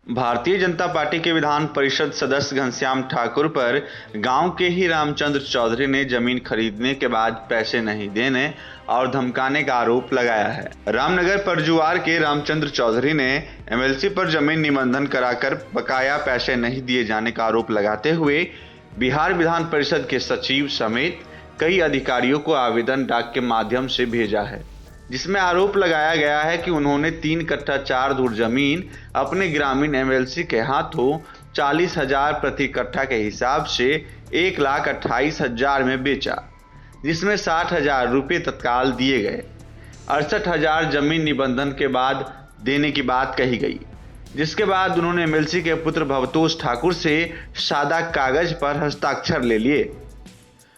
Bharatiya Janata party के विधान परिषद सदस्य घनश्याम ठाकुर पर गांव के ही रामचंद्र चौधरी ने जमीन खरीदने के बाद पैसे नहीं देने और धमकाने का आरोप लगाया है। रामनगर परजुआर के रामचंद्र चौधरी ने एमएलसी पर जमीन निबंधन कराकर बकाया पैसे नहीं दिए जाने का आरोप लगाते हुए बिहार विधान परिषद के सचिव समेत कई अधिकारियों को आवेदन डाक के माध्यम से भेजा है, जिसमें आरोप लगाया गया है कि उन्होंने 3 कट्ठा 4 धुर जमीन अपने ग्रामीण एमएलसी के हाथों 40,000 प्रति कट्ठा के हिसाब से 1,28,000 में बेचा, जिसमें 60,000 रुपये तत्काल दिए गए। 68,000 जमीन निबंधन के बाद देने की बात कही गई, जिसके बाद उन्होंने एमएलसी के पुत्र भवतोष ठाकुर से सादा कागज पर हस्ताक्षर ले लिए।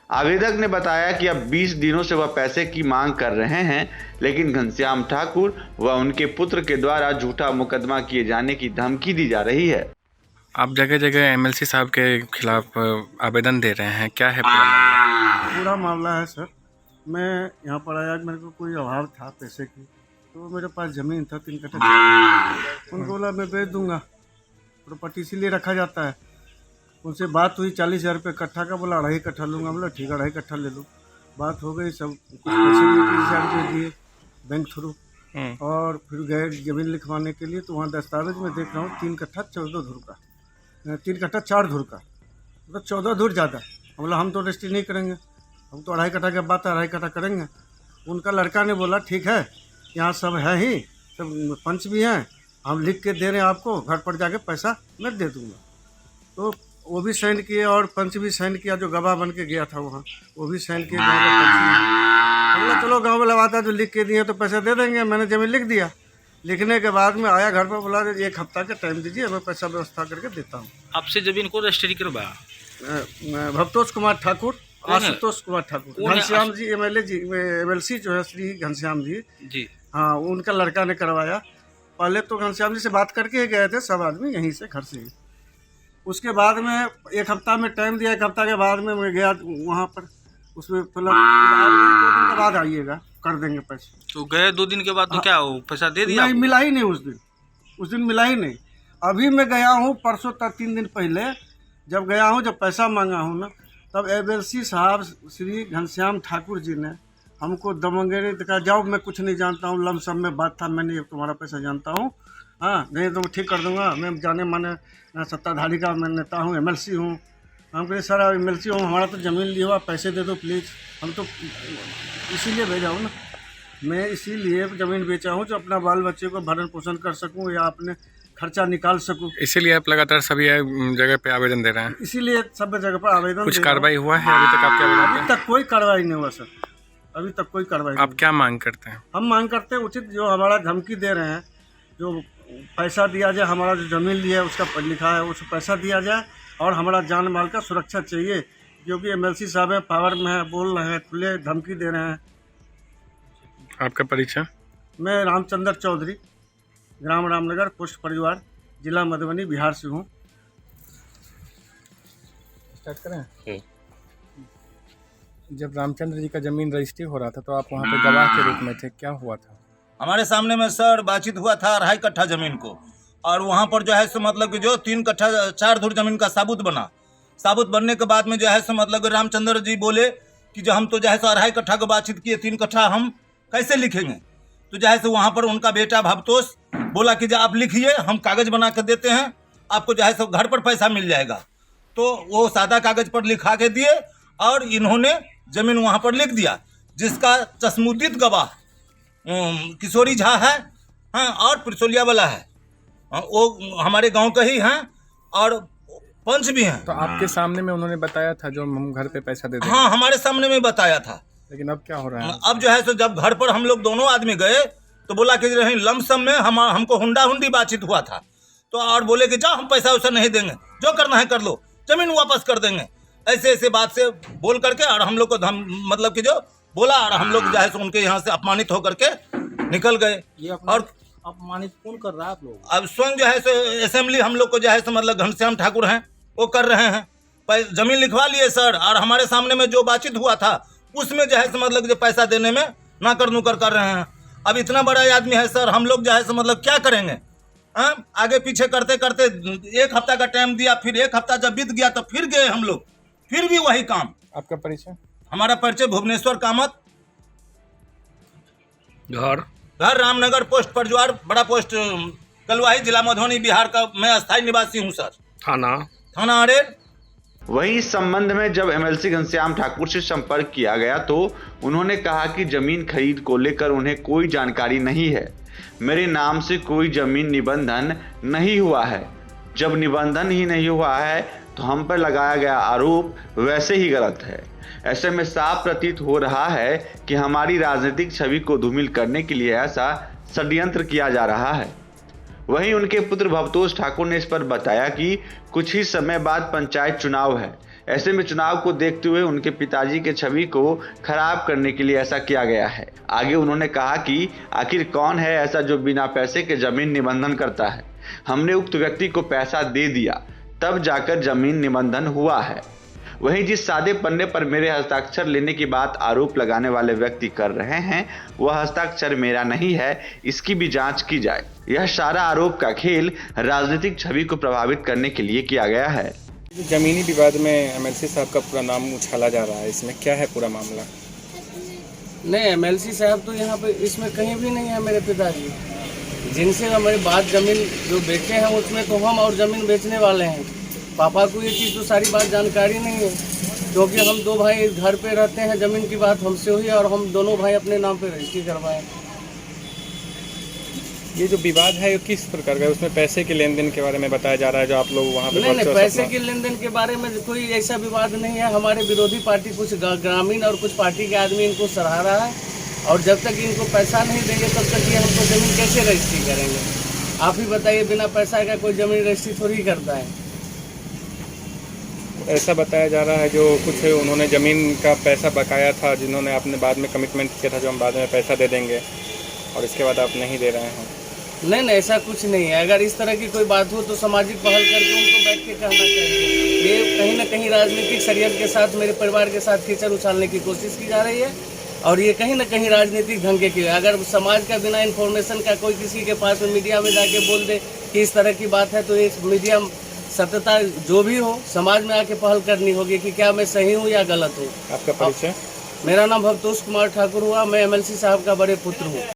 आवेदक ने बताया कि अब 20 दिनों से वह पैसे की मांग कर रहे हैं, लेकिन घनश्याम ठाकुर व उनके पुत्र के द्वारा झूठा मुकदमा किए जाने की धमकी दी जा रही है। आप जगह जगह एमएलसी साहब के खिलाफ आवेदन दे रहे हैं, क्या है पूरा मामला? पूरा मामला है सर, मैं यहाँ पर आया, मेरे को कोई अभाव था पैसे की, तो मेरे पास ज़मीन था 3 कट्ठा। उनको बोला मैं बेच दूंगा, प्रॉपर्टी इसीलिए रखा जाता है। उनसे बात हुई 40,000 रुपये कट्ठा का, बोला 2.5 कट्ठा लूँगा। बोला ठीक है 2.5 कट्ठा ले लो। बात हो गई, सब कुछ पैसे भी 30,000 रुपये दिए बैंक थ्रू, और फिर गए ज़मीन लिखवाने के लिए, तो वहाँ दस्तावेज में देख रहा हूँ 3 कट्ठा 14 धुर का, 3 कट्ठा 4 धुर का, मतलब 14 धुर ज़्यादा। बोला हम तो रजिस्ट्री नहीं करेंगे, हम तो 2.5 कट्ठा की बात है, 2.5 कट्ठा करेंगे। उनका लड़का ने बोला ठीक है, यहाँ सब है ही, सब पंच भी हैं, हम लिख के दे रहे हैं आपको, घर पर जाके पैसा मैं दे दूँगा। तो वो भी साइन किए और पंच भी साइन किया, जो गवाह बन के गया था वहाँ, वो भी साइन किए, गाँव का पंच। बोला चलो गाँव में लगाता, जो लिख के दिए तो पैसा दे देंगे। मैंने जमीन लिख दिया, लिखने के बाद में आया घर पर, बोला 1 हफ्ता का टाइम दीजिए, मैं पैसा व्यवस्था करके देता हूँ। आपसे जमीन को रजिस्ट्री करवाया भवतोष कुमार ठाकुर, आशुतोष कुमार ठाकुर, घनश्याम जी एमएलसी जो है श्री घनश्याम जी, हाँ उनका लड़का ने करवाया। पहले तो घनश्याम जी से बात करके ही गए थे सब आदमी यहीं से, घर से ही। उसके बाद में 1 हफ्ता में टाइम दिया, 1 हफ्ता के बाद में मैं गया वहाँ पर, उसमें 2 दिन के बाद आइएगा, कर देंगे पैसे। तो गए 2 दिन के बाद तो क्या हो, पैसा दे दिया? नहीं, मिला ही नहीं उस दिन मिला ही नहीं। अभी मैं गया हूँ परसों तक, 3 दिन पहले जब गया हूँ, जब पैसा मांगा हूँ ना, तब एमएलसी साहब श्री घनश्याम ठाकुर जी ने हमको दमंगेरे दिखा, जाओ मैं कुछ नहीं जानता हूँ, लमसम में बात था, मैंने तुम्हारा पैसा जानता हूँ, हाँ नहीं तो मैं ठीक कर दूंगा, मैं जाने माने सत्ताधारी का मैं नेता हूँ, एमएलसी हूँ। हम कहे सर एमएलसी हूँ, हमारा तो ज़मीन लिया हुआ, पैसे दे दो प्लीज़। हम तो इसीलिए भेजा हूँ ना, मैं इसीलिए ज़मीन बेचा हूँ, जो अपना बाल बच्चे को भरण पोषण कर सकूँ या अपने खर्चा निकाल सकूँ। इसीलिए आप लगातार सभी जगह पे आवेदन दे रहे हैं? इसीलिए सब जगह पर आवेदन। कुछ कार्रवाई हुआ है अभी तक आपके आवेदन पे? अभी तक कोई कार्रवाई नहीं हुआ सर, अभी तक कोई कार्रवाई। आप क्या मांग करते हैं? हम मांग करते हैं उचित, जो हमारा धमकी दे रहे हैं, जो पैसा दिया जाए, हमारा जो ज़मीन लिया है उसका लिखा है, उस पैसा दिया जाए, और हमारा जान माल का सुरक्षा चाहिए, क्योंकि एमएलसी साहब है, पावर में है, बोल रहे हैं, खुले धमकी दे रहे हैं। आपका परिचय? मैं रामचंद्र चौधरी, ग्राम रामनगर, पोस्ट परिवार, जिला मधुबनी, बिहार से हूँ। स्टार्ट करें? जब रामचंद्र जी का जमीन रजिस्ट्री हो रहा था तो आप वहाँ पे गवाह के रूप में थे, क्या हुआ था? हमारे सामने में सर बातचीत हुआ था 2.5 कट्ठा ज़मीन को, और वहाँ पर जो है सो मतलब कि जो 3 कट्ठा 4 धुर ज़मीन का साबुत बना। साबुत बनने के बाद में जो है सो मतलब रामचंद्र जी बोले कि जो हम तो जो है सो 2.5 कट्ठा को बातचीत किए, 3 कट्ठा हम कैसे लिखेंगे। तो जो है सो वहाँ पर उनका बेटा भवतोष बोला कि जो आप लिखिए, हम कागज़ बना कर देते हैं, आपको जो है सो घर पर पैसा मिल जाएगा। तो वो सादा कागज़ पर लिखा के दिए, और इन्होंने ज़मीन वहाँ पर लिख दिया, जिसका चश्मुदीद गवाह किशोरी झा है, हाँ, और पिरसोलिया वाला है, वो हमारे गांव का ही हैं, और पंच भी हैं। तो आपके सामने में उन्होंने बताया था जो हम घर पे पैसा दे देंगे? हाँ, हमारे सामने में बताया था। लेकिन अब क्या हो रहा है? अब जो है सो जब घर पर हम लोग दोनों आदमी गए, तो बोला कि नहीं, लमसम में हमको हुंडी बातचीत हुआ था, तो और बोले कि जाओ हम पैसा वैसा नहीं देंगे, जो करना है कर लो, जमीन वापस कर देंगे, ऐसे बात से बोल करके, और हम लोग को मतलब कि जो बोला, और हम लोग जो है सो उनके यहाँ से अपमानित होकर के निकल गए। और अपमानित कौन कर रहा है आप लोग? अब स्वयं जो है सो असेंबली हम लोग को जो है सो मतलब घनश्याम ठाकुर हैं, वो कर रहे हैं। जमीन लिखवा लिए सर, और हमारे सामने में जो बातचीत हुआ था उसमें जो है सो मतलब जो पैसा देने में नाकर नुकर कर रहे हैं। अब इतना बड़ा आदमी है सर, हम लोग जो है सो मतलब क्या करेंगे? आगे पीछे करते करते 1 हफ्ता का टाइम दिया, फिर 1 हफ्ता जब बीत गया तो फिर गए हम लोग, फिर भी वही काम। आपका परिचय? हमारा परिचय भुवनेश्वर कामत, घर रामनगर, पोस्ट परजवार, बड़ा पोस्ट कलवाही, जिला मधुबनी, बिहार का मैं अस्थायी निवासी हूँ सर। थाना अरेर। वहीं इस संबंध में जब एमएलसी घनश्याम ठाकुर से संपर्क किया गया तो उन्होंने कहा कि जमीन खरीद को लेकर उन्हें कोई जानकारी नहीं है, मेरे नाम से कोई जमीन निबंधन नहीं हुआ है। जब निबंधन ही नहीं हुआ है तो हम पर लगाया गया आरोप वैसे ही गलत है। ऐसे में साफ प्रतीत हो रहा है कि हमारी राजनीतिक छवि को धूमिल करने के लिए ऐसा षड्यंत्र किया जा रहा है। वहीं उनके पुत्र भवतोष ठाकुर ने इस पर बताया कि कुछ ही समय बाद पंचायत चुनाव है, ऐसे में चुनाव को देखते हुए उनके पिताजी के छवि को खराब करने के लिए ऐसा किया गया है। आगे उन्होंने कहा कि आखिर कौन है ऐसा जो बिना पैसे के जमीन निबंधन करता है। हमने उक्त व्यक्ति को पैसा दे दिया तब जाकर जमीन निबंधन हुआ है। वहीं जिस सादे पन्ने पर मेरे हस्ताक्षर लेने की बात आरोप लगाने वाले व्यक्ति कर रहे हैं वह हस्ताक्षर मेरा नहीं है, इसकी भी जांच की जाए। यह सारा आरोप का खेल राजनीतिक छवि को प्रभावित करने के लिए किया गया है। जमीनी विवाद में एमएलसी साहब का पूरा नाम उछाला जा रहा है, इसमें क्या है पूरा मामला? नहीं, एमएलसी साहब तो यहाँ पे इसमें कहीं भी नहीं है। मेरे पिताजी जिनसे हमारी बात जमीन जो बेचे हैं उसमें तो हम और ज़मीन बेचने वाले हैं। पापा को ये चीज़ तो सारी बात जानकारी नहीं है, क्योंकि हम 2 भाई घर पे रहते हैं। ज़मीन की बात हमसे हुई और हम दोनों भाई अपने नाम पे रजिस्ट्री करवाए। ये जो विवाद है ये किस प्रकार का है? उसमें पैसे के लेन देन के बारे में बताया जा रहा है जो आप लोग वहाँ पे नहीं, पैसे के लेन देन के बारे में कोई ऐसा विवाद नहीं है। हमारे विरोधी पार्टी कुछ ग्रामीण और कुछ पार्टी के आदमी इनको सराहा रहा है, और जब तक इनको पैसा नहीं देंगे तब तक ये हमको ज़मीन कैसे रजिस्ट्री करेंगे? आप ही बताइए, बिना पैसा का कोई ज़मीन रजिस्ट्री थोड़ी करता है। ऐसा बताया जा रहा है जो कुछ उन्होंने ज़मीन का पैसा बकाया था, जिन्होंने आपने बाद में कमिटमेंट किया था जो हम बाद में पैसा दे देंगे, और इसके बाद आप नहीं दे रहे हैं। नहीं, ऐसा कुछ नहीं है। अगर इस तरह की कोई बात हो तो सामाजिक पहल करके उनको बैठ के कहना चाहिए। ये कहीं ना कहीं राजनीतिक षड्यंत्र के साथ मेरे परिवार के साथ कीचड़ उछालने की कोशिश की जा रही है, और ये कहीं ना कहीं राजनीतिक धंधे की। अगर समाज का बिना इन्फॉर्मेशन का कोई किसी के पास में मीडिया में जाके बोल दे कि इस तरह की बात है, तो एक मीडिया सत्यता जो भी हो समाज में आके पहल करनी होगी कि क्या मैं सही हूँ या गलत हूँ। आपका परिचय? मेरा नाम भवतोष कुमार ठाकुर हुआ, मैं एमएलसी साहब का बड़े पुत्र हूँ।